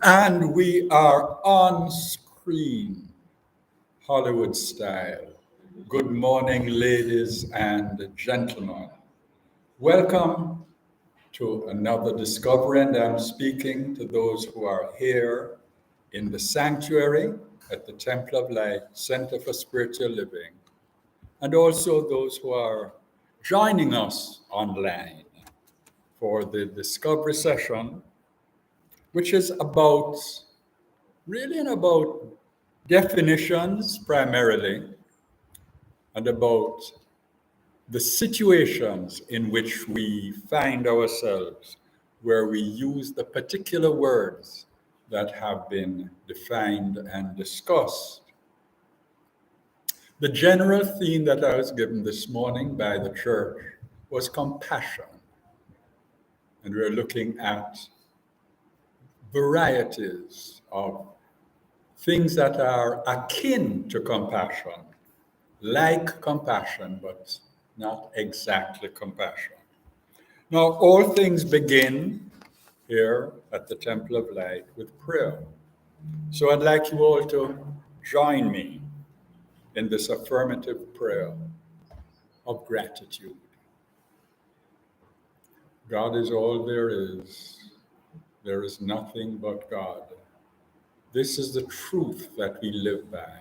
And we are on screen, Hollywood style. Good morning, ladies and gentlemen. Welcome to another discovery, and I'm speaking to those who are here in the sanctuary at the Temple of Light Center for Spiritual Living, and also those who are joining us online for the discovery session, which is about definitions primarily, and about the situations in which we find ourselves where we use the particular words that have been defined and discussed. The general theme that I was given this morning by the church was compassion. And we're looking at varieties of things that are akin to compassion, like compassion, but not exactly compassion. Now, all things begin here at the Temple of Light with prayer. So I'd like you all to join me in this affirmative prayer of gratitude. God is all there is. There is nothing but God. This is the truth that we live by.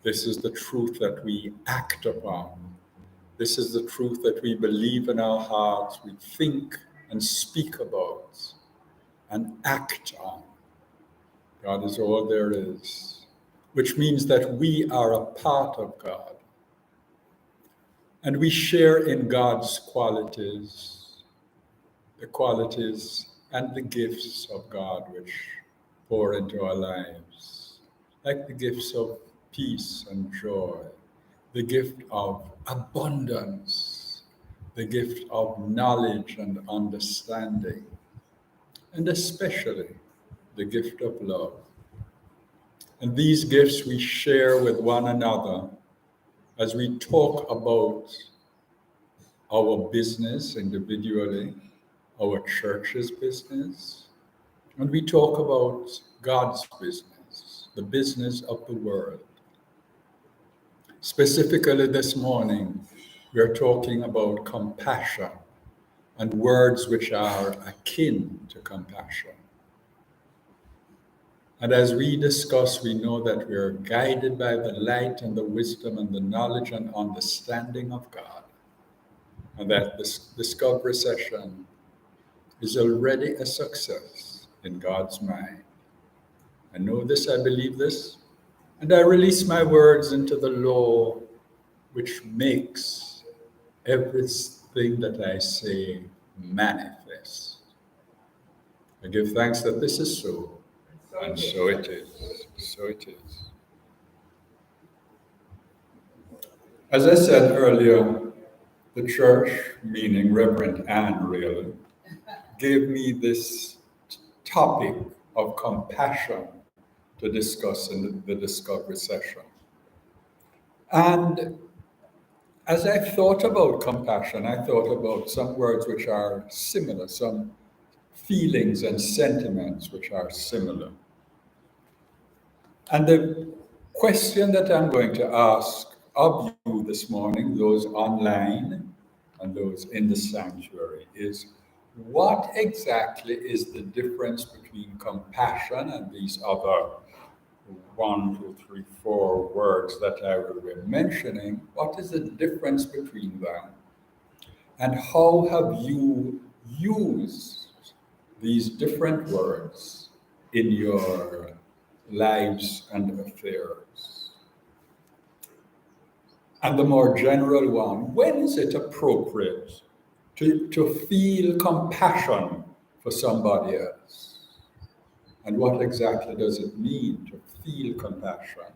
This is the truth that we act upon. This is the truth that we believe in our hearts, we think and speak about and act on. God is all there is, which means that we are a part of God. And we share in God's qualities, the qualities and the gifts of God which pour into our lives, like the gifts of peace and joy, the gift of abundance, the gift of knowledge and understanding, and especially the gift of love. And these gifts we share with one another as we talk about our business individually, our church's business, and we talk about God's business, the business of the world. Specifically this morning, we're talking about compassion and words which are akin to compassion. And as we discuss, we know that we are guided by the light and the wisdom and the knowledge and understanding of God. And that this discovery session is already a success in God's mind. I know this, I believe this, and I release my words into the law which makes everything that I say manifest. I give thanks that this is so, and so it is. So it is. As I said earlier, the church, meaning Reverend Anne really, gave me this topic of compassion to discuss in the discovery session. And as I thought about compassion, I thought about some words which are similar, some feelings and sentiments which are similar. And the question that I'm going to ask of you this morning, those online and those in the sanctuary, is what exactly is the difference between compassion and these other 1, 2, 3, 4 words that I will be mentioning? What is the difference between them? And how have you used these different words in your lives and affairs? And the more general one, when is it appropriate to feel compassion for somebody else? And what exactly does it mean to feel compassion?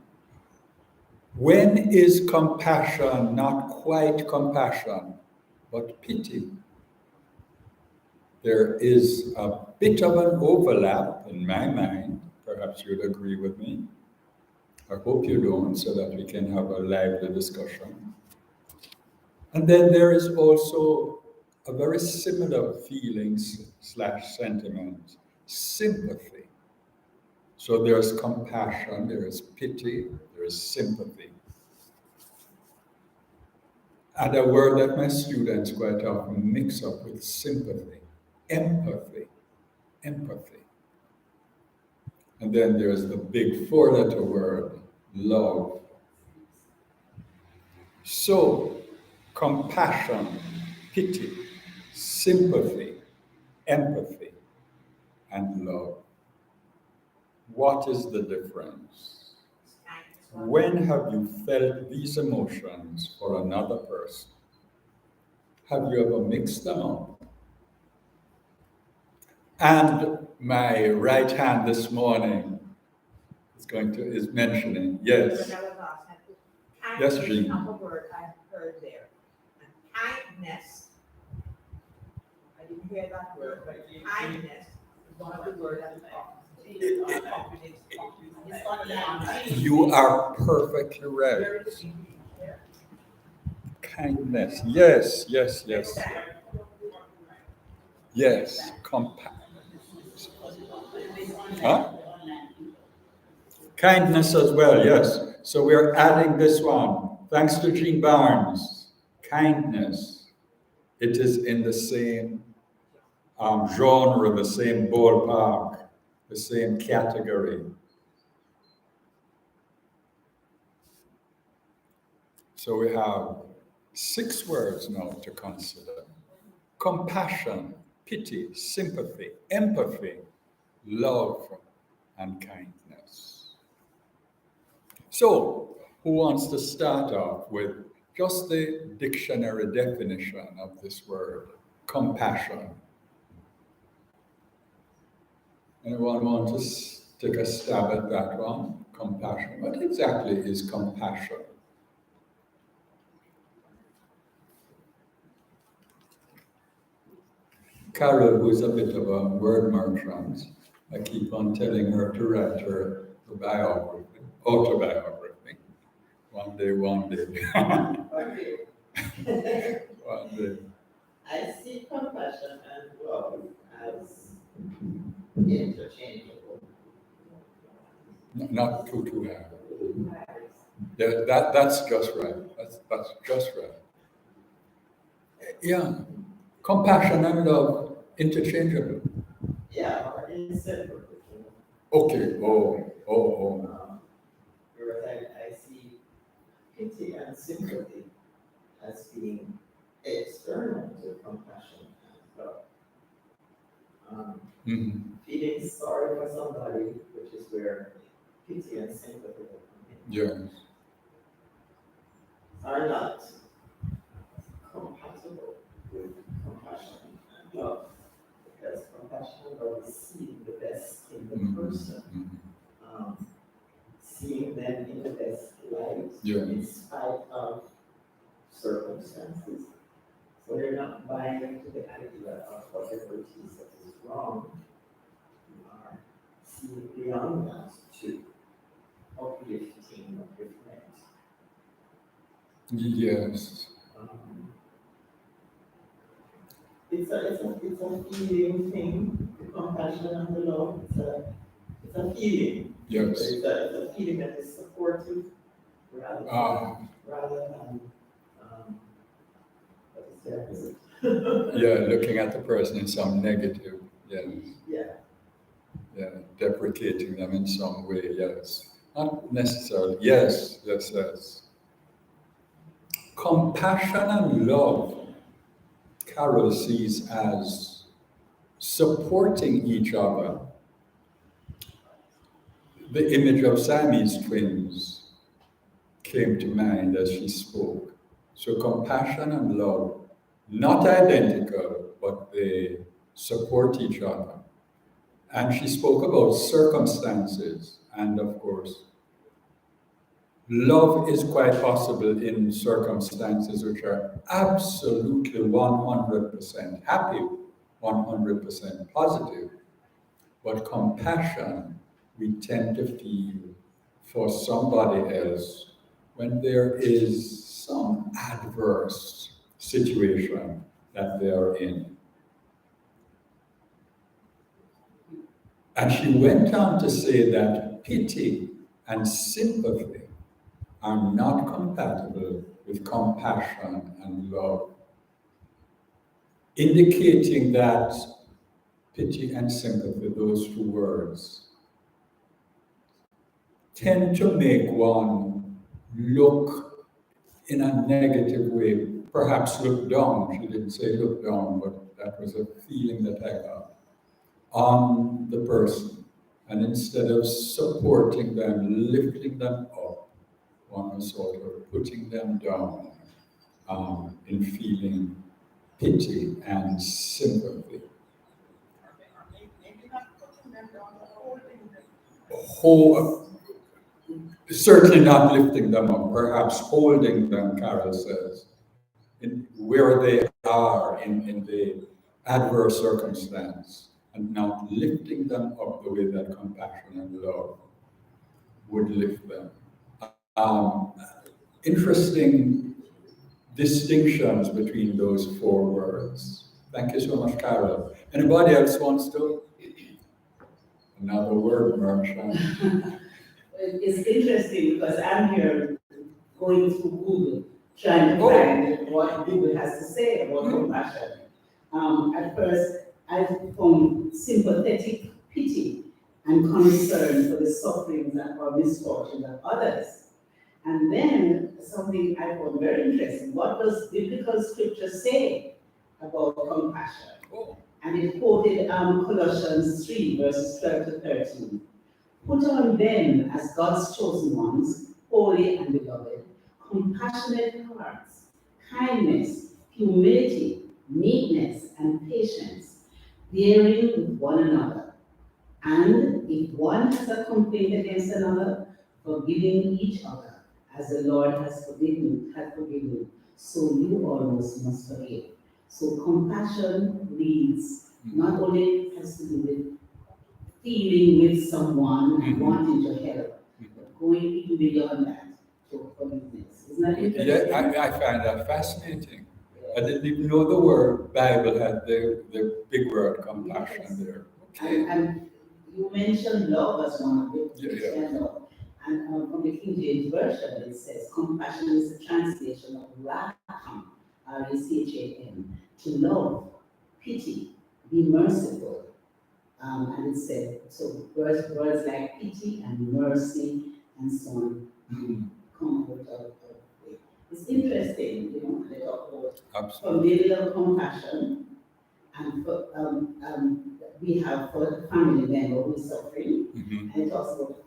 When is compassion not quite compassion, but pity? There is a bit of an overlap in my mind. Perhaps you'd agree with me. I hope you don't, so that we can have a lively discussion. And then there is also a very similar feeling / sentiment, sympathy. So there's compassion, there is pity, there is sympathy. And a word that my students quite often mix up with sympathy, empathy, empathy. And then there's the big four-letter word, love. So, compassion, pity, sympathy, empathy, and love. What is the difference? When have you felt these emotions for another person? Have you ever mixed them up? And my right hand this morning is mentioning, yes. Yes, Jean. Another word I heard there. And kindness. I didn't hear that word, but kindness is one of the words that You are perfectly right. Kindness. Yes, yes, yes. Yes. Huh? Kindness as well, yes. So we're adding this one. Thanks to Jean Barnes. Kindness. It is in the same genre, the same ballpark, the same category. So we have 6 words now to consider. Compassion, pity, sympathy, empathy, love, and kindness. So, who wants to start off with just the dictionary definition of this word, compassion? Anyone want to take a stab at that one? Compassion. What exactly is compassion? Carol, who's a bit of a word merchant, I keep on telling her to write her autobiography. One day. One day. I see compassion and love as interchangeable. Not too hard. That's just right. That's just right. Yeah. Compassion and love interchangeable. Yeah, or inseparable. Okay. Oh. Whereas I see pity and sympathy as being external to compassion and love. Feeling sorry for somebody, which is where pity and sympathy will come in. Yes. Are not compatible with compassion and love. Because compassion and love is seeing the best in the person, seeing them in the best light, in spite of circumstances. So they're not buying into the idea of whatever it is that is wrong. You are seeing beyond that to uplifting of your friend. Yes. It's a feeling thing, the compassion and the love. It's a feeling. Yes. It's a feeling that is supportive rather than what is the opposite? Yeah, looking at the person in some negative, yes. Yeah, deprecating them in some way, yes. Not necessarily, yes. Compassion and love, Carol sees as supporting each other. The image of Siamese twins came to mind as she spoke. So compassion and love, not identical, but they support each other. And she spoke about circumstances, and of course, love is quite possible in circumstances which are absolutely 100% happy, 100% positive. But compassion, we tend to feel for somebody else when there is some adverse situation that they are in. And she went on to say that pity and sympathy are not compatible with compassion and love, indicating that pity and sympathy, those two words, tend to make one look in a negative way, perhaps look down. She didn't say look down, but that was a feeling that I got on the person. And instead of supporting them, lifting them up, one was sort of putting them down in feeling pity and sympathy. Maybe not putting them down, but holding them. Certainly not lifting them up, perhaps holding them, Carol says, in where they are in the adverse circumstance, and not lifting them up the way that compassion and love would lift them. Um, Interesting distinctions between those four words. Thank you so much, Carol. Anybody else wants to? Another word, Merchant. It's interesting because I'm here going through Google, trying to find what Google has to say about compassion. At first, I found sympathetic pity and concern for the sufferings or misfortunes of others. And then something I found very interesting. What does biblical scripture say about compassion? And it quoted Colossians 3, verses 12 to 13. Put on then, as God's chosen ones, holy and beloved, compassionate hearts, kindness, humility, meekness, and patience, bearing with one another. And if one has a complaint against another, forgiving each other, as the Lord has forgiven, so you also must forgive. So compassion leads, not only has to do with feeling with someone and wanting to help, but going even beyond that to forgiveness. Isn't that interesting? Yeah, I find that fascinating. I didn't even know the word Bible had the big word compassion there. Okay. And you mentioned love as one of the Yeah. love. And from the King James Version, it says compassion is a translation of racham, R-A-C-H-A-M, to love, pity, be merciful. And it said, so words like pity and mercy and so on come out of it. It's interesting, they talk about familial compassion, and we have for the family member who is suffering, and it talks about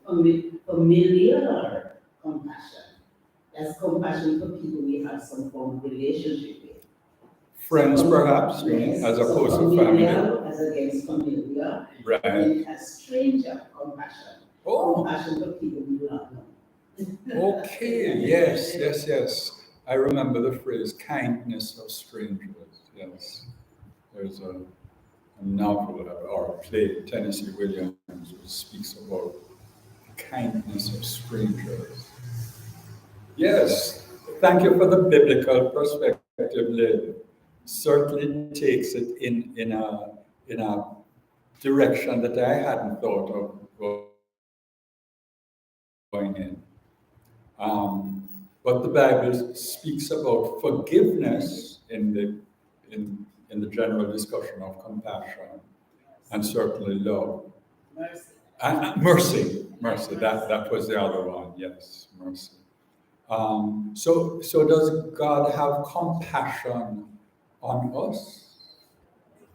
familiar compassion. That's compassion for people we have some form of relationship with. Friends, perhaps, yes, as opposed to family. As against familiar. Right. And it has stranger compassion. Compassion for people we do not know. Okay, yes. I remember the phrase kindness of strangers. Yes. There's a novel or a play, Tennessee Williams, which speaks about kindness of strangers. Yes, thank you for the biblical perspective, Lynn. Certainly takes it in a direction that I hadn't thought of going in. But the Bible speaks about forgiveness in the general discussion of compassion, and certainly love. Mercy. Mercy. That was the other one. Yes, mercy. So does God have compassion on us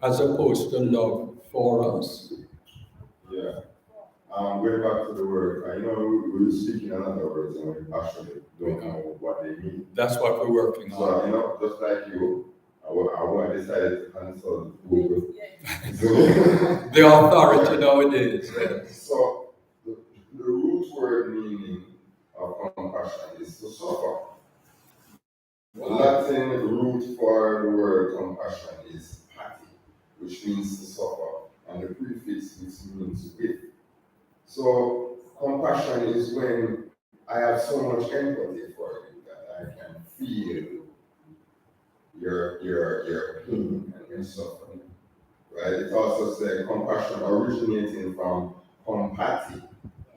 as opposed to love for us? Yeah. Going back to the word, I know we were speaking another words and we actually don't know what they mean. That's what we're working on. So, just like you, I decided to consult Google. The authority nowadays. Yes. So, the root word meaning of compassion is to suffer. The Latin root for the word compassion is pati, which means to suffer, and the prefix which means with. So compassion is when I have so much empathy for you that I can feel your pain and your suffering, right? It also says compassion originating from compati,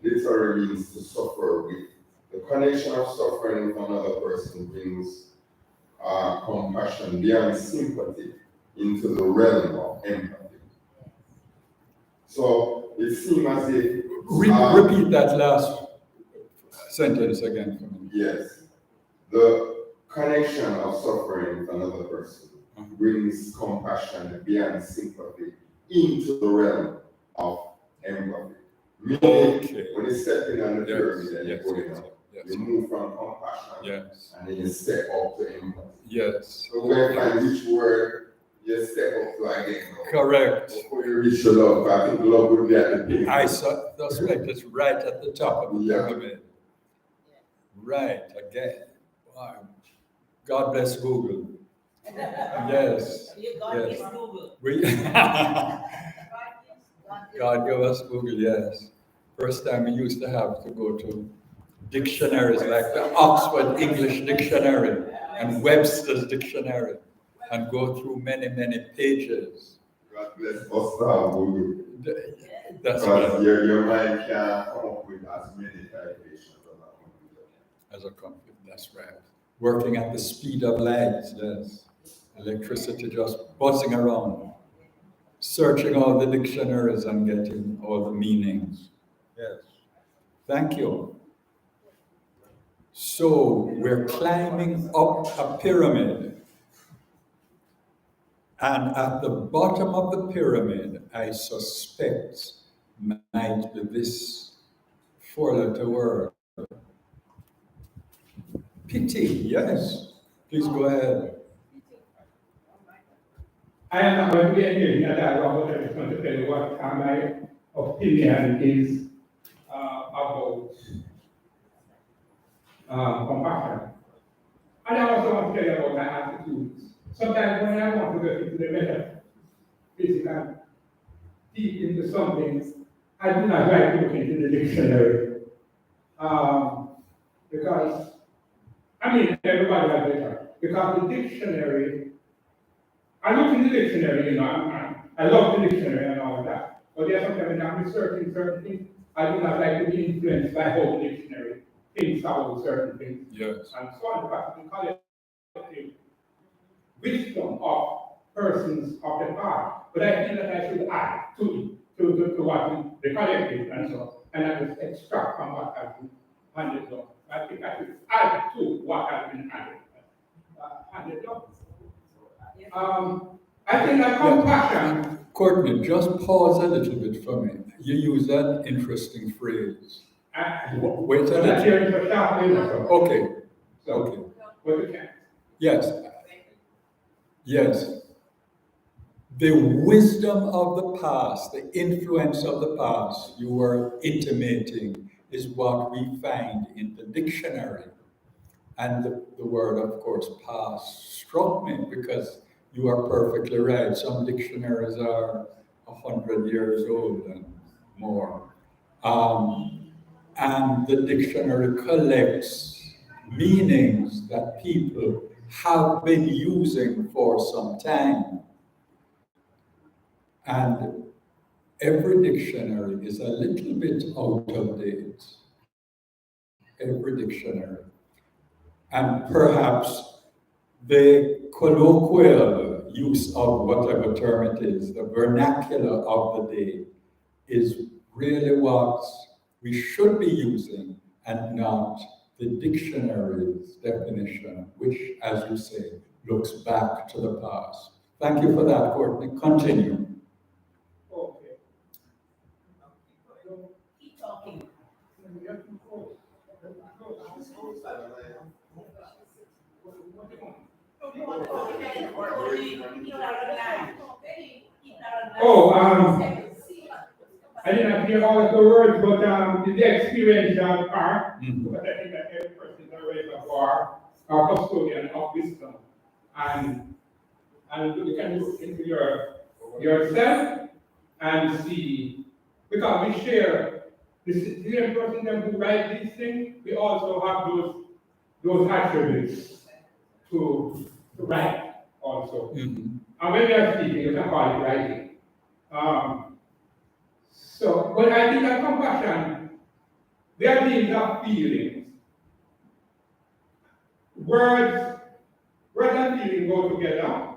literally means to suffer with. The connection of suffering with another person brings compassion beyond sympathy into the realm of empathy. So it seems as if Repeat that last sentence again for me. yes, the connection of suffering with another person brings compassion beyond sympathy into the realm of empathy. Meaning, when you step in on the pyramid and you're going up, you move from compassion and then you step up to empathy. Yes. So we're going to find which word you step up to again. Correct. Before you reach the love, I think love would be at the beginning. I suspect it's right at the top of the pyramid. Right, again. Wow. God bless Google. Yes. God bless Google. God give us Google, yes. First time we used to have to go to dictionaries like the Oxford English Dictionary and Webster's Dictionary and go through many, many pages. God bless us to have Google. That's because right. your mind can't come up with as many calculations As a computer, that's right. Working at the speed of light, yes. Electricity just buzzing around, searching all the dictionaries and getting all the meanings. Yes. Thank you. So we're climbing up a pyramid. And at the bottom of the pyramid, I suspect might be this four-letter word. Pity, yes. Please go ahead. I am not going to get into that dialogue, but I just want to tell you what my opinion is about compassion. And I also want to tell you about my attitudes. Sometimes when I want to get into the metaphysical, deep into something, I do not like to look into the dictionary. Because, I mean, everybody has better. Because the dictionary, I look in the dictionary, I love the dictionary and all of that. But there's sometimes when I'm researching certain things, I do not like to be influenced by how the dictionary thinks about certain things. Yes. And so on, because the collective wisdom of persons of the past. But I feel that I should add to what the collective and so on, and I just extract from what has been handed down. I think I should add to what has been handed down. I think that compassion. Courtney, just pause a little bit for me. You use that interesting phrase. Wait a little. Okay. Okay. Yes. Yes. The wisdom of the past, the influence of the past you were intimating is what we find in the dictionary. And the word, of course, past struck me because you are perfectly right. Some dictionaries are 100 years old and more. And the dictionary collects meanings that people have been using for some time. And every dictionary is a little bit out of date. Every dictionary. And perhaps the colloquial use of whatever term it is, the vernacular of the day, is really what we should be using and not the dictionary's definition, which, as you say, looks back to the past. Thank you for that, Courtney. Continue. Okay. Keep talking. I did not hear all of the words, but the experiential part, but I think that every person is a reservoir or custodian of wisdom. And you can look into yourself and see, because we share the same person who write these things, we also have those attributes to write also. And when we are speaking, you can call it writing. But I think that compassion, they are things of feelings. Words and feeling go together.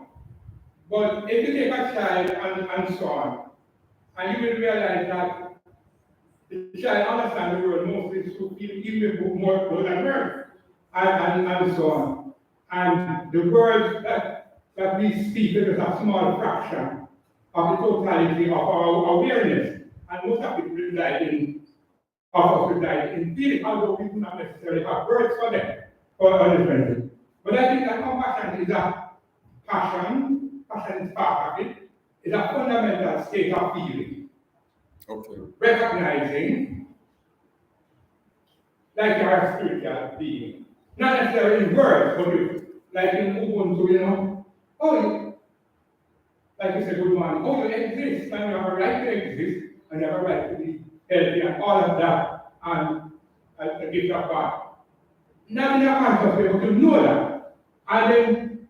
But if you take a child and so on, and you will realize that the child understands the world mostly through feeling, even more than words, and so on. And the words that we speak is a small fraction of the totality of our awareness. And most of it reside in feeling, although we do not necessarily have words for them, for understanding. But I think that compassion is a passion is part of it, is a fundamental state of feeling. Okay. Recognizing like you are a spiritual being. Not necessarily in words, but like in Ubuntu, oh, like you said, good morning, oh, you exist, and you have a right to exist, and you have a right to be healthy, and all of that, and a gift of God. Not in a conscious way, but you know that. And then,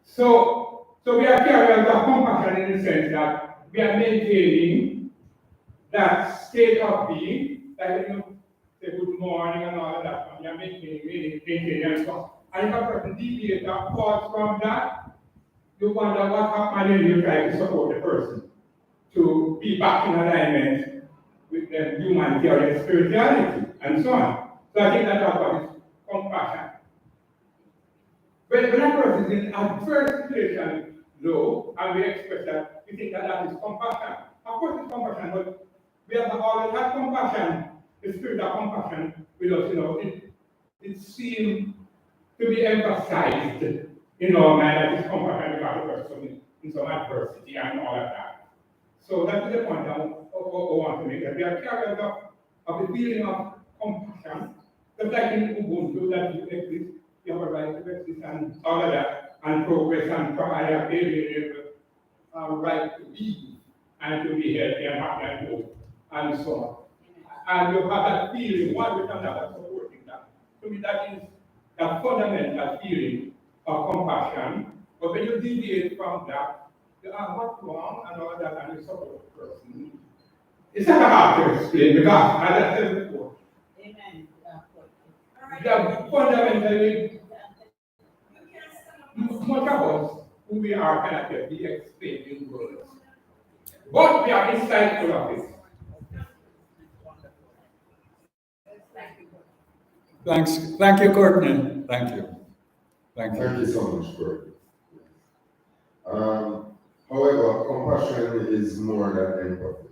so we are carrying out compassion in the sense that we are maintaining that state of being, like say good morning and all of that, and we are maintaining and so on. And if a person deviates or falls from that, you wonder what happened and you try to support the person to be back in alignment with the humanity or the spirituality and so on. So I think that's what is compassion. When a person is in adverse situation, though, and we express that, we think that is compassion. Of course it's compassion, but we have always had compassion, the spirit of compassion with us, it seems to be emphasized in our mind that it's compassion about the person in some adversity and all of that. So that is the point I want to make, that we are carriers of the feeling of compassion, just like in Ubuntu that you exist, you have a right to exist and all of that, and progress and I have a right to be and to be healthy and happy and hope and so on. And you have that feeling, one with another supporting that. To me, that is a fundamental feeling of compassion. But when you deviate from that, what's wrong and all that, and you support the person. It's not hard to explain because, as I said before, Amen. they are fundamentally, much of us, who we are cannot be explained in words. But we are insightful of it. Thanks. Thank you, Courtney. Thank you. Thank Thank you. you so much, Kurt. However, compassion is more than empathy.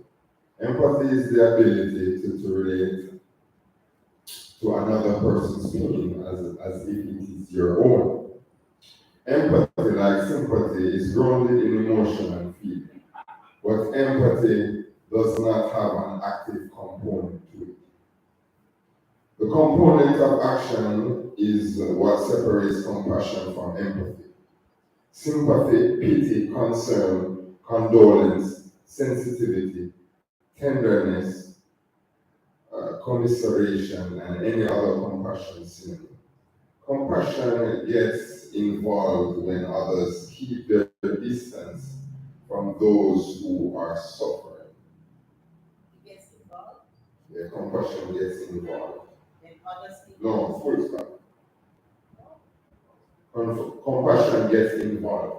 Empathy is the ability to relate to another person's pain as if it is your own. Empathy, like sympathy, is grounded in emotion and feeling. But empathy does not have an active component to it. The component of action is what separates compassion from empathy. Sympathy, pity, concern, condolence, sensitivity, tenderness, commiseration, and any other compassion synonym. Compassion gets involved when others keep their distance from those who are suffering. Gets involved, Yeah, compassion gets involved. then others. No, full stop. Compassion gets involved.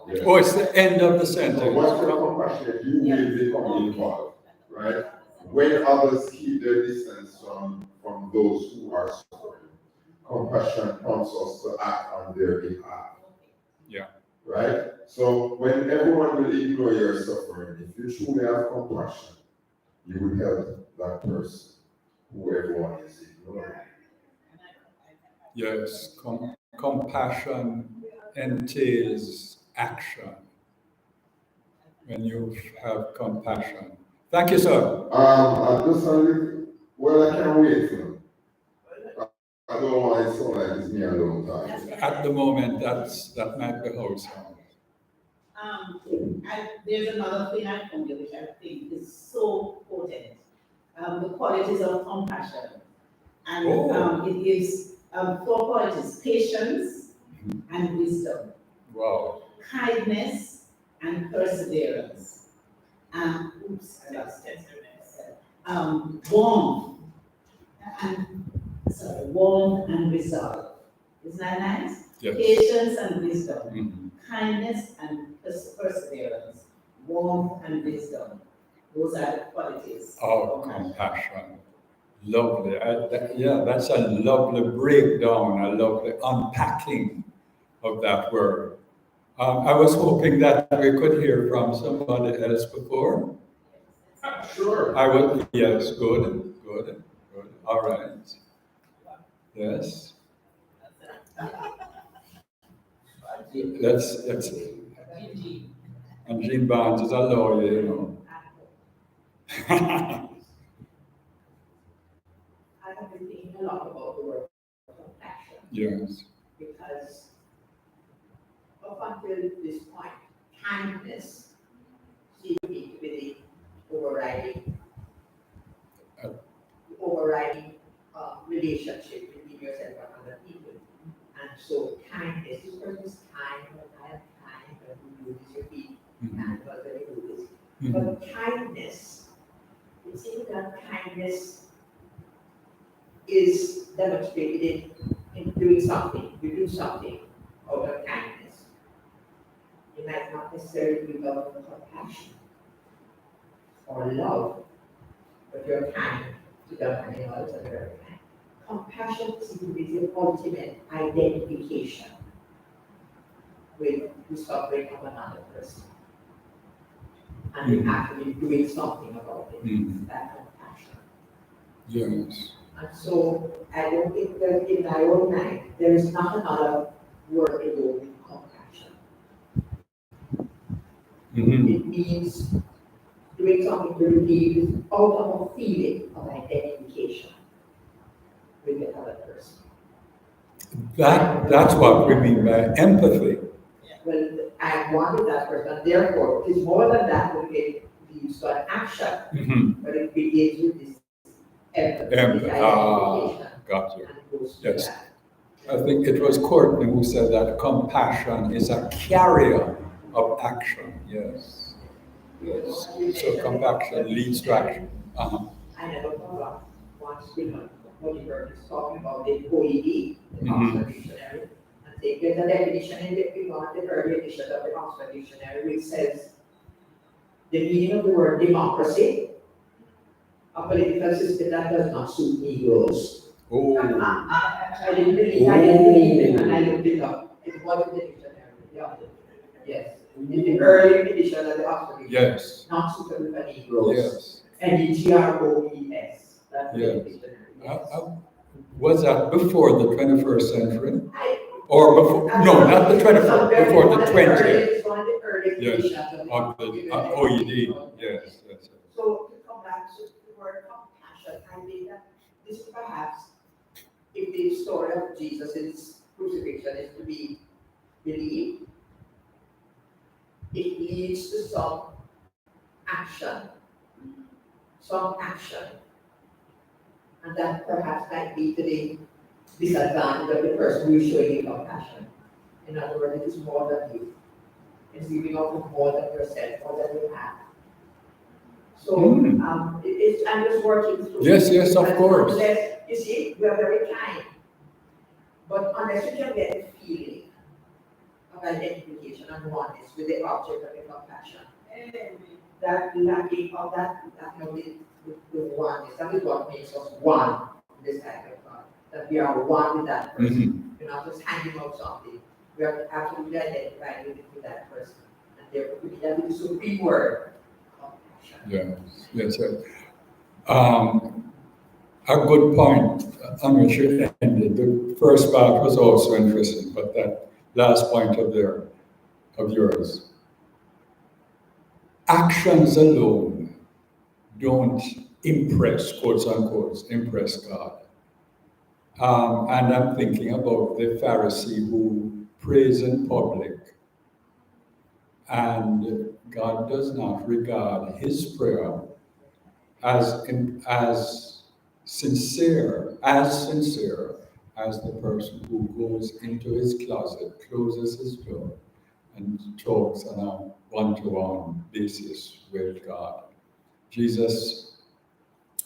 Yeah. Oh, it's the end of the So sentence. once you're compassionate, you will become involved, right? When others keep their distance from those who are suffering, compassion prompts us to act on their behalf. Yeah. Right? So when everyone will ignore your suffering, if you truly have compassion, you will help that person who everyone is ignoring. Yes. Compassion entails action. When you have compassion. Thank you, sir. I just well, I can't wait. I don't want it to sound like it's me alone talking. At the moment, that might be how it sounds. There's another thing I found which I think is so potent. The qualities of compassion. And it gives 4 qualities: patience and wisdom, Wow. kindness and perseverance, Oops, I lost it. Warmth warmth and resolve. Isn't that nice? Yes. Patience and wisdom, Mhm. kindness and perseverance, warmth and wisdom. Those are the qualities. Oh, compassion. Lovely. That's a lovely breakdown, a lovely unpacking of that word. I was hoping that we could hear from somebody else before. Sure. Yes, good. All right. Yes. That's and Jean Barnes is a lawyer, you know. I have been thinking a lot about the word compassion Yes. because up until this point, kindness seems to be the Uh, overriding relationship between yourself and other people. And so kindness, this person is kind, but I am kind, but you do this, you be kind, but they do this. But kindness, it seems that kindness is demonstrated in doing something. You do something out of kindness. It might not necessarily be out of compassion or love, but you're kind to them and you also very kind. Compassion seems to be the ultimate identification with the suffering of another person. And you're actually doing something about it. That compassion. Yes. And so I don't think that in my own mind, there is not another word to go with compassion. It means doing something to relieve out of a feeling of identification with the other person. That's what we mean by empathy. Well, I wanted that person, therefore, it is more than that when it leads to an action, but it begins with this empathy, this identification. Gotcha. And it goes to Yes. that. I think it was Courtney who said that compassion is a carrier of action. Yes. Yes. So compassion leads to action. I never forgot once when you were talking about the OED, the Oxford Dictionary, and they get a definition in one of the early editions of the Oxford Dictionary, which says the meaning of the word democracy, a political system that does not suit Negroes. Oh. I didn't believe it, and I looked it up. It was in the dictionary. Yeah. Yes. In the early edition of the Oxford Dictionary. Yes. Not suitable for Negroes. Yes. NEGROES. That's the Yes. dictionary. Yes. Was that before the 21st century? Or before? No, not the 21st. Before the 20th. It's one of the early Yes. editions Of the OED. Yes. So to come back to the word compassion, I think that this is perhaps, if the story of Jesus' crucifixion is to be believed, it leads to some action. And that perhaps might be to the disadvantage of the person who is showing you compassion. In other words, it is more than you. It's giving out more than yourself, more than you have. So I'm just working through. Yes, of course. Unless, you see, we are very kind. But unless you can get the feeling of identification and oneness with the object of the compassion, that lacking of that the oneness, that is what makes us one in this type of God. That we are one with that person. We're not just handing out something. We are absolutely identified with that person. And therefore, we have the supreme word, compassion. Yes. A good point on which you ended. The first part was also interesting, but that last point of yours. Actions alone don't impress, quotes unquote, impress God. And I'm thinking about the Pharisee who prays in public, and God does not regard his prayer as sincere as the person who goes into his closet, closes his door, and talks on a one-to-one basis with God. Jesus,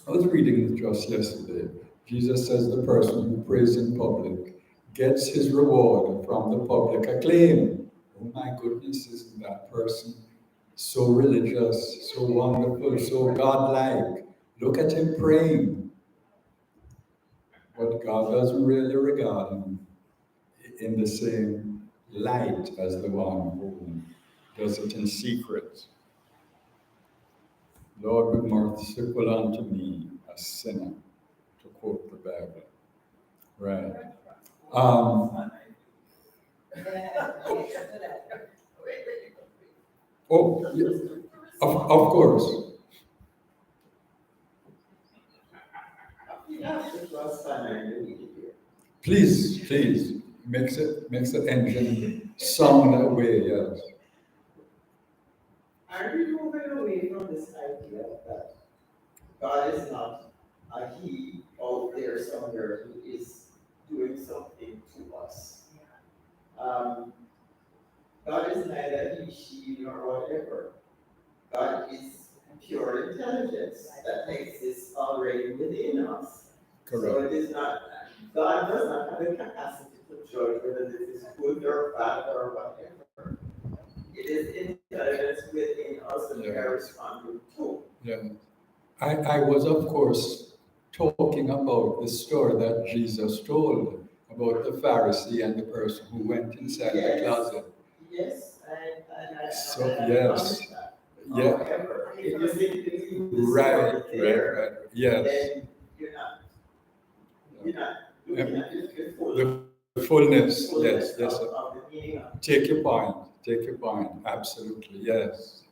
I was reading just yesterday, Jesus says the person who prays in public gets his reward from the public acclaim. Oh my goodness, isn't that person so religious, so wonderful, so godlike? Look at him praying. But God doesn't really regard him in the same light as the one who does it in secret. Lord, be merciful unto me, a sinner, to quote the Bible. Right. Oh, yeah, of course. Please, makes the engine sound away, yes. Are we moving away from this idea that God is not a he out there somewhere who is doing something to us? God is neither he, she, nor whatever. God is pure intelligence that exists already within us. Correct. So it is not, God does not have the capacity to judge whether this is good or bad or whatever. It is intelligence within us that we are responding to. Yeah. I was, of course, talking about the story that Jesus told about the Pharisee and the person who went inside the closet. Yes, and I Yes. Yeah. However, if you simply leave the Right. Yes. then you're not looking at the fullness. fullness Yes. of the meaning of Take your point. Absolutely. Yes.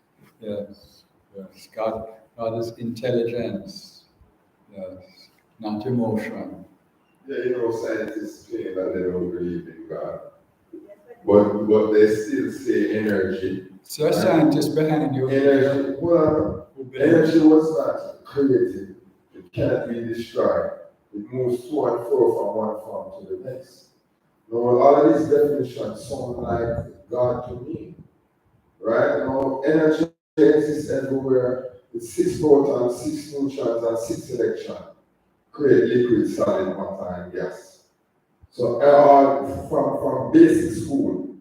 God is intelligence. Yes. Not emotion. Yeah, scientists claim that they don't believe in God. But they still say energy. So a scientist behind you. Energy, energy was not created. It cannot be destroyed. It moves to and fro from one form to the next. Now, all of these definitions sound like God to me. Right? Energy exists everywhere with 6 protons, 6 neutrons, and 6 electrons. Create liquid, solid, matter, and gas. So from basic school,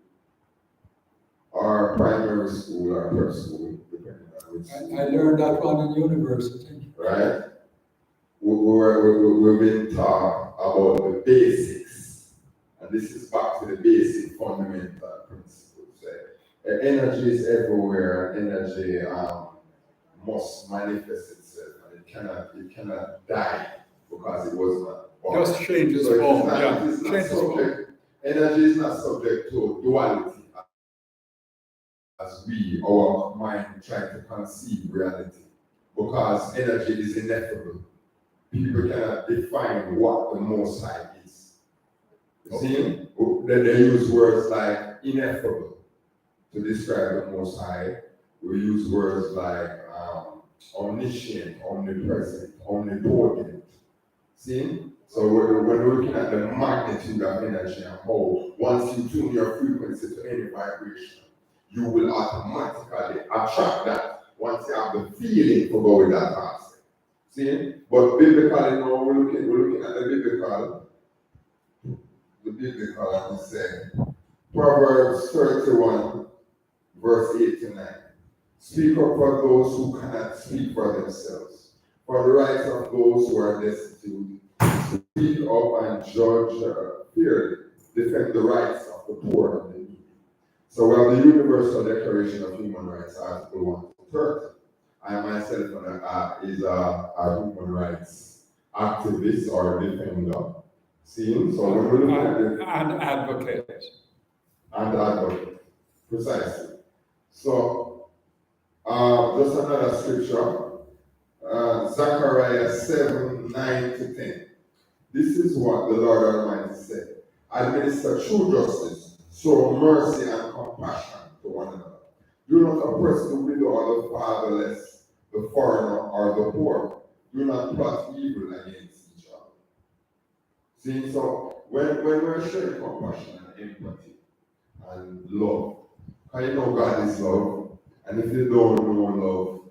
or primary school, or prep school, depending on which school. I learned that one in university. Right? We've been taught about the basics. And this is back to the basic fundamental principles. Energy is everywhere. Energy must manifest itself, and it cannot die because it was not born. Just changes form. Energy is not subject to duality as our mind try to conceive reality, because energy is ineffable. People cannot define what the Most High is. See, they use words like ineffable to describe the Most High. We use words like omniscient, omnipresent, omnipotent. See? So when we're looking at the magnitude of energy and how once you tune your frequency to any vibration, you will automatically attract that once you have the feeling to go with that task. See? But biblically, now we're looking at the biblical. The biblical, I would say. Proverbs 31, verse 8 to 9. Speak up for those who cannot speak for themselves, for the rights of those who are destitute. Speak up and judge fairly. Defend the rights of the poor and the needy. So we have the Universal Declaration of Human Rights, Article 1 to 30. I myself is a human rights activist or defender. See? So when we look at it. And advocate. And advocate. Precisely. So, just another scripture. Zechariah 7, 9 to 10. This is what the Lord Almighty said. Administer true justice, show mercy and compassion to one another. Do not oppress the widow or the fatherless, the foreigner or the poor. Do not plot evil against each other. See, so when we're showing compassion and empathy and love, how you know God is love? And if you don't know love,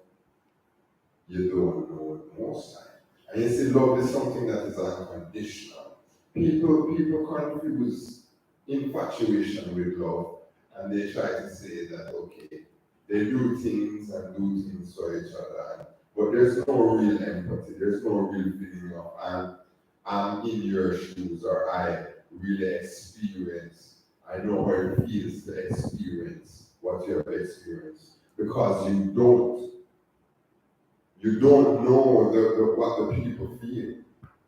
you don't know the Most High. And you see, love is something that is unconditional. People confuse infatuation with love, and they try to say that, okay, they do things and do things for each other, but there's no real empathy, there's no real feeling of, I'm in your shoes, or I really experience, I know how it feels to experience what you have experienced, because you don't know what the people feel.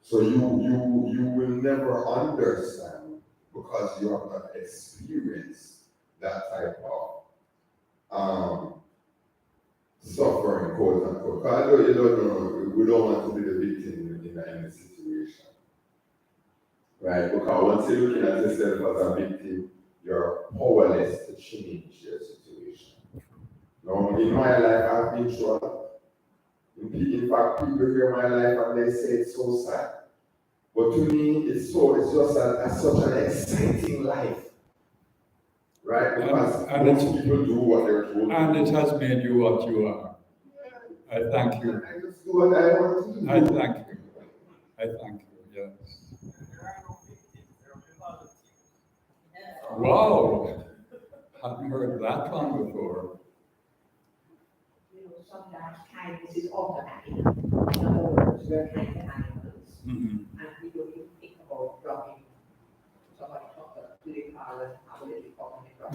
So you will never understand, because you have not experienced that type of suffering, quote unquote. I know you don't know, we don't want to be the victim in any situation. Right? Because once you're looking at yourself as a victim, you're powerless to change your situation. Now, in my life, I've been through a lot. In fact, people hear my life and they say it's so sad. But to me, it's just such an exciting life. Right? Because most people do what they're told. And it has made you what you are. I thank you. I just do what I want to do. I thank you. I thank you, yes. Wow! Hadn't heard that one before. You know, sometimes kindness is automatic. In other words, we're kind to animals, and we don't even think about dropping somebody from the car and how they become across.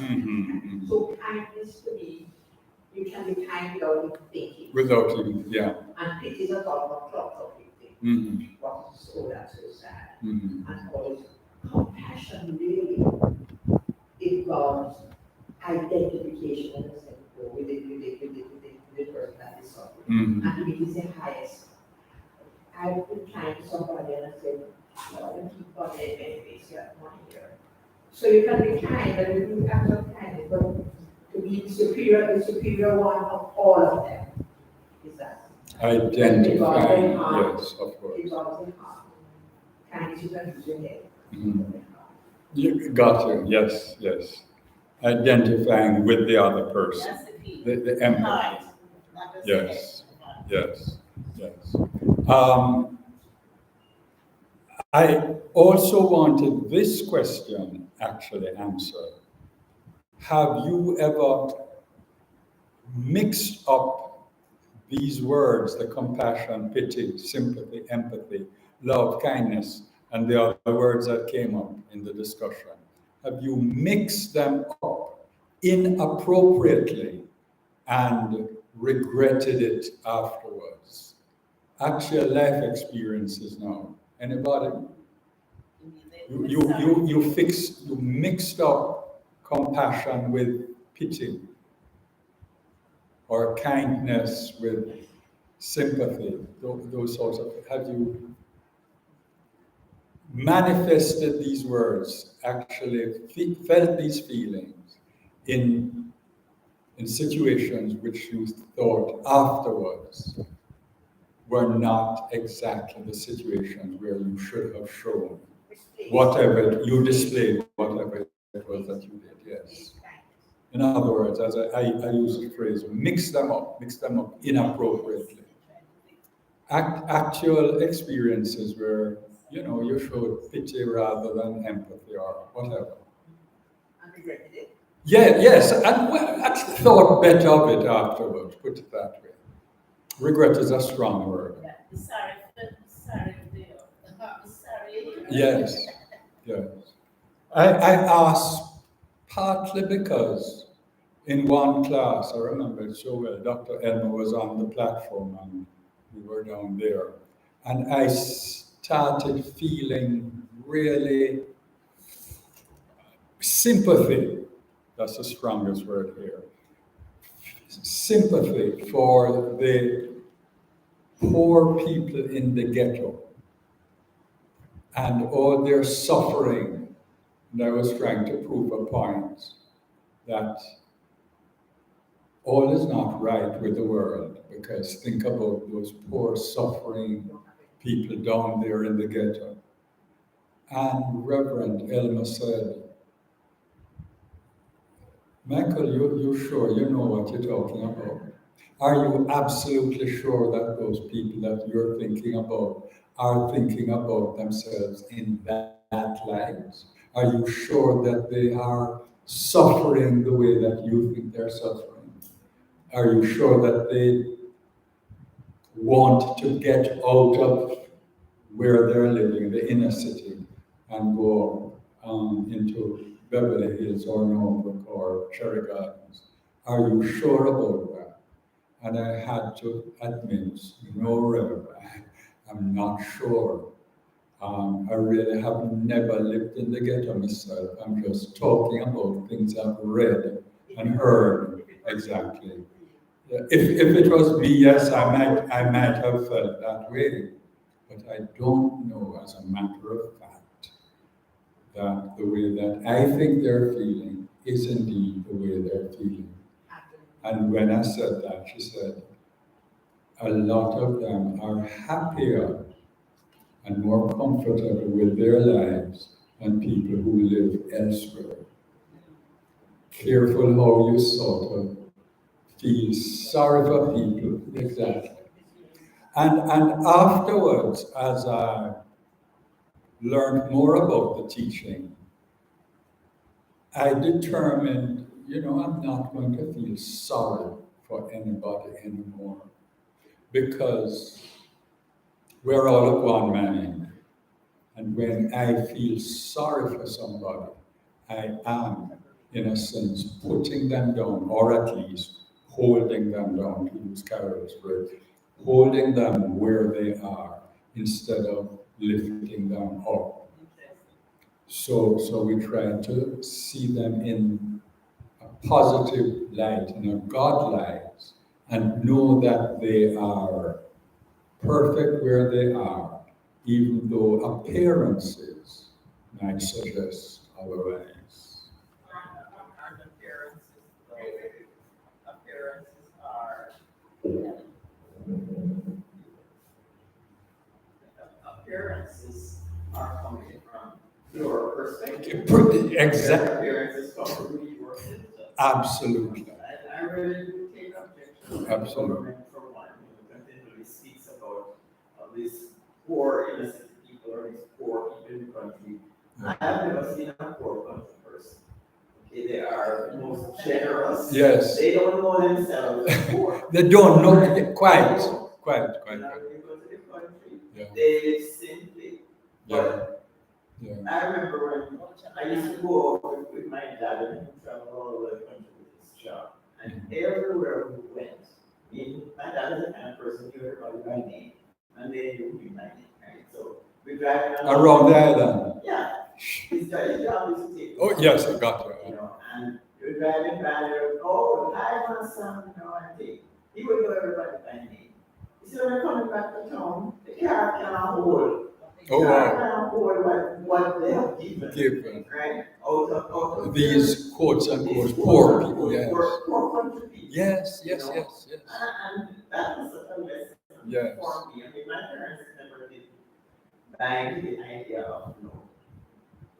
So kindness to me, you can be kind without even thinking. Without even, yeah. And pity is a thought of thinking. What is so that's so sad. And always compassion really involves identification and with the person that is suffering. And it is the highest. I've been kind to somebody and I said, well, I keep on their benefits here at 1 year. So you can be kind and you do acts of kindness, but to be the superior one of all of them is that. Identifying, yes, of course. Involves the heart. Kindness you can use your head. You got you, yes. Identifying with the other person. That's the key. The empathy. Heart, not just Yes, head. yes. I also wanted this question actually answered. Have you ever mixed up these words, the compassion, pity, sympathy, empathy, love, kindness, and the other words that came up in the discussion? Have you mixed them up inappropriately and regretted it afterwards? Actual life experiences now. Anybody? You mixed up compassion with pity, or kindness with sympathy, those sorts of. Have you manifested these words, actually felt these feelings in situations which you thought afterwards were not exactly the situations where you should have shown whatever you displayed, whatever it was that you did, yes. In other words, as I use the phrase, mix them up inappropriately. Actual experiences where, you showed pity rather than empathy or whatever. And regretted it? Yeah, yes, and actually thought better of it afterwards, put it that way. Regret is a strong word. Sorry. Yes. I asked partly because in one class, I remember it so well, Dr. Elmer was on the platform and we were down there. And I started feeling really sympathy. That's the strongest word here. Sympathy for the poor people in the ghetto and all their suffering. And I was trying to prove a point that all is not right with the world, because think about those poor suffering people down there in the ghetto. And Reverend Elmer said, Michael, you sure you know what you're talking about? Are you absolutely sure that those people that you're thinking about are thinking about themselves in that light? Are you sure that they are suffering the way that you think they're suffering? Are you sure that they want to get out of where they're living, the inner city, and go into Beverly Hills or Norfolk or Cherry Gardens? Are you sure about that? And I had to admit, no, Reverend, I'm not sure. I really have never lived in the ghetto myself. I'm just talking about things I've read and heard. Exactly. Yeah, if it was me, yes, I might have felt that way, but I don't know as a matter of fact that the way that I think they're feeling is indeed the way they're feeling. And when I said that, she said, a lot of them are happier and more comfortable with their lives than people who live elsewhere. Careful how you sort of feel sorry for people. Exactly. And afterwards, as I learned more about the teaching, I determined, I'm not going to feel sorry for anybody anymore because we're all of one man. And when I feel sorry for somebody, I am, in a sense, putting them down, or at least holding them down, to use Carol's word, holding them where they are instead of lifting them up. So we try to see them in a positive light, in a God light, and know that they are perfect where they are, even though appearances might suggest otherwise. And appearances are appearances are coming from your perspective. Exactly. Appearances come from your symptoms. Absolutely. I really do take objection. Absolutely. Government, for one, continually speaks about these poor innocent people or these poor people in the country. I have never seen a poor country person. Okay, they are the most generous. Yes. They don't know themselves as poor. They don't know quite. You know, when you go to the country, Yeah. they simply. Yeah. Yeah. I remember when I used to go out with my dad and he traveled all over the country with his job. And everywhere we went, my dad is the kind of person who knew everybody by name. And they knew me by name, right? So we drive around the island. Yeah. His job is to take. Oh, yes, I got you. And you're driving by there, oh, hi, my son, he would know everybody by name. You see, when they're coming back to town, the car cannot hold. Oh, wow. Cannot hold what they have given. Right? Out of these quotes unquote poor people, yes. Poor country people. Yes. And that was a lesson for me. I mean, my parents never did buy into the idea of,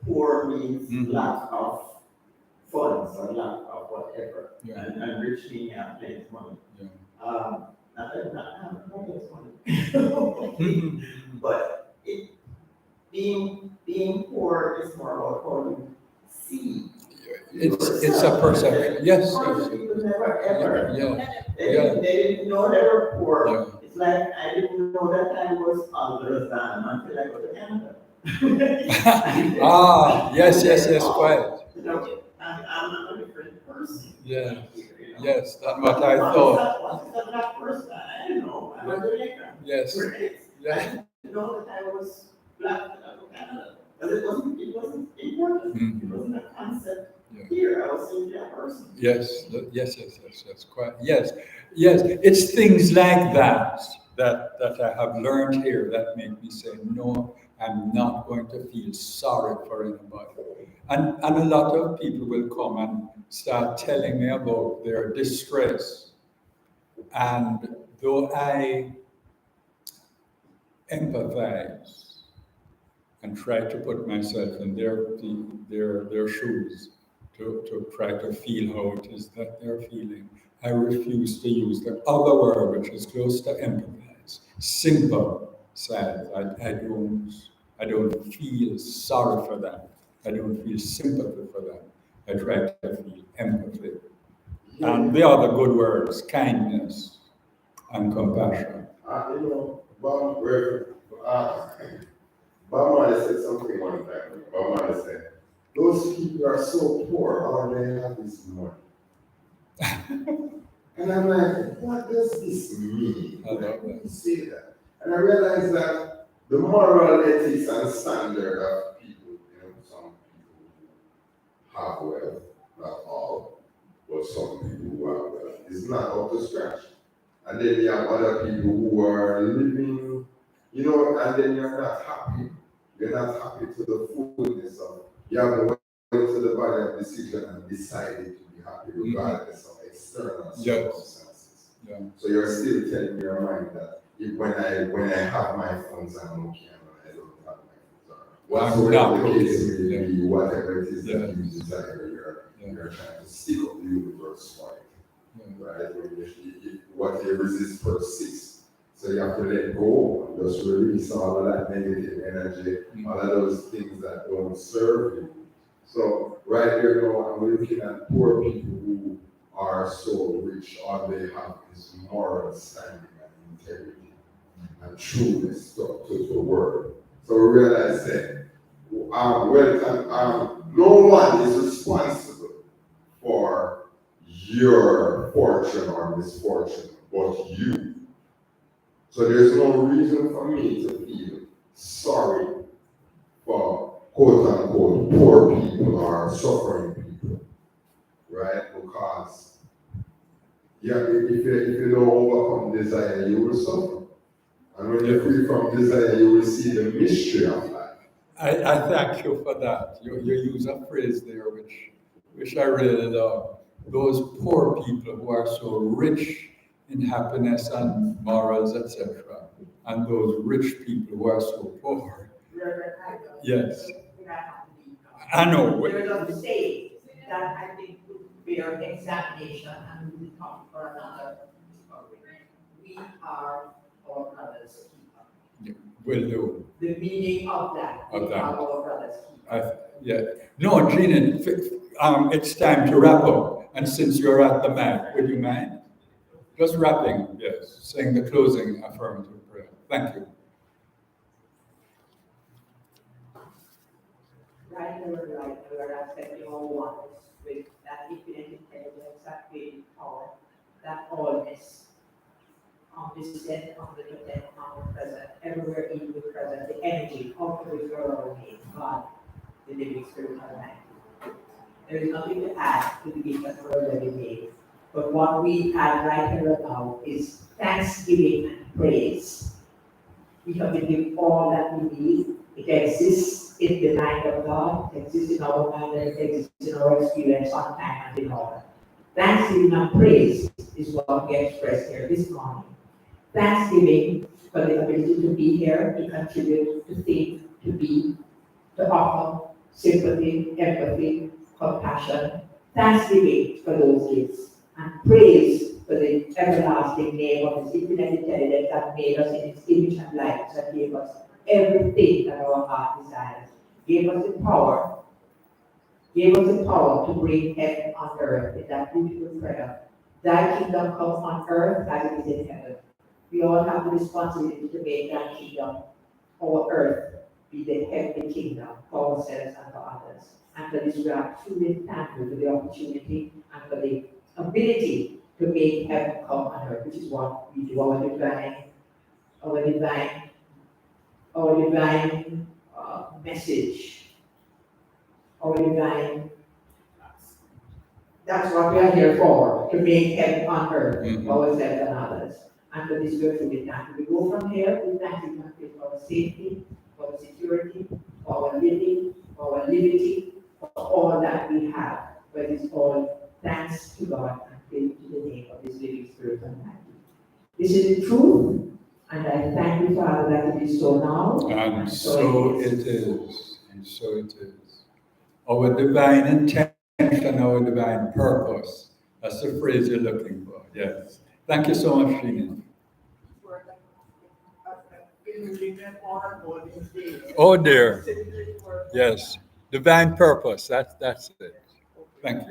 poor means lack of funds or lack of whatever. Yeah. And rich meaning have plenty of money. Yeah. Not that not having plenty of money. But being poor is more about how you see. It's a perception. Yes. People never ever. They Yeah. didn't know they were poor. Yeah. It's like I didn't know that I was under than until I go to Canada. Yes, quite. I'm a different person. Yeah. Here, Yes, that's what I thought. What is that black person? I didn't know. I'm a Jamaican. Yes. Right? Yeah. I didn't know that I was black in Canada. But it wasn't important. It wasn't a concept. Yeah. Here, I was simply a person. Yes, quite. Yes. It's things like that I have learned here that make me say, no, I'm not going to feel sorry for anybody. And a lot of people will come and start telling me about their distress. And though I empathize and try to put myself in their shoes to try to feel how it is that they're feeling. I refuse to use the other word, which is close to empathize. Simple sad. I don't feel sorry for them. I don't feel sympathy for them. I try to feel empathy. And the other good words, kindness and compassion. Bob Marley said something one time. Bob Marley said, those people are so poor, all they have is money. And I'm like, what does this mean? I love Why that. would you say that? And I realized that the moral ethics and standard of people, some people who have wealth, not all, but some people who have wealth, is not up to scratch. And then you have other people who are living, and then you're not happy. You're not happy to the fullness of, you haven't went to the body of decision and decided to be happy regardless of external circumstances. Yeah. So you're still telling your mind that when I have my funds, I'm okay, and when I don't have my funds, whatsoever the case may be, whatever it is that you desire, you're trying to stick up the universe for it. Right? What you resist persists. So you have to let go and just release all of that negative energy, all of those things that don't serve you. So right here now, I'm looking at poor people who are so rich, all they have is moral standing and integrity and trueness to the word. So we realize that no one is responsible for your fortune or misfortune but you. So there's no reason for me to feel sorry for quote unquote poor people or suffering people, right? Because if you don't overcome desire, you will suffer. And when you're free from desire, you will see the mystery of life. I thank you for that. You use a phrase there which I really love. Those poor people who are so rich in happiness and morals, etc., and those rich people who are so poor. Yes. I know. There's a saying that I think would bear examination and we will come for another discovery. We are our brother's keeper. Will do. The meaning of that, we are our brother's keeper. Yeah. No, Gina, it's time to wrap up. And since you're at the mic, would you mind? Just wrapping, yes, saying the closing affirmative prayer. Thank you. Right, we're accepting all oneness with that infinite intelligence, that creative power, that allness, omniscient, omnipotent, omnipresent, everywhere equally present, the energy of the referral made, God, the living spirit of man. There is nothing to add to the gift that we're already made. But what we add right here now is thanksgiving and praise. We have been given all that we need. It exists in the mind of God, it exists in our mind, and it exists in our experience on time and in order. Thanksgiving and praise is what we express here this morning. Thanksgiving for the ability to be here, to contribute, to think, to be, to offer sympathy, empathy, compassion. Thanksgiving for those gifts. And praise for the everlasting name of His infinite intelligence that made us in His image and likeness, that gave us everything that our heart desires. Gave us the power to bring heaven on earth in that beautiful prayer. Thy kingdom come on earth as it is in heaven. We all have the responsibility to make that kingdom, our earth, be the heavenly kingdom for ourselves and for others. And for this, we are truly thankful for the opportunity and for the ability to make heaven come on earth, which is what we do, our divine message, our divine. That's what we are here for, to make heaven on earth for ourselves and others. And for this, we are truly thankful. We go from here, we thank you for our safety, for our security, for our living, for our liberty, for all that we have. But it's all thanks to God and praise to the name of His living Spirit and life. This is the truth, and I thank you, Father, that it is so now. And so it is. And so it is. Our divine intention intention, our divine purpose. That's the phrase you're looking for. Yes. Thank you so much, Sheena. Oh dear. Yes. Divine purpose. That's it. Thank you.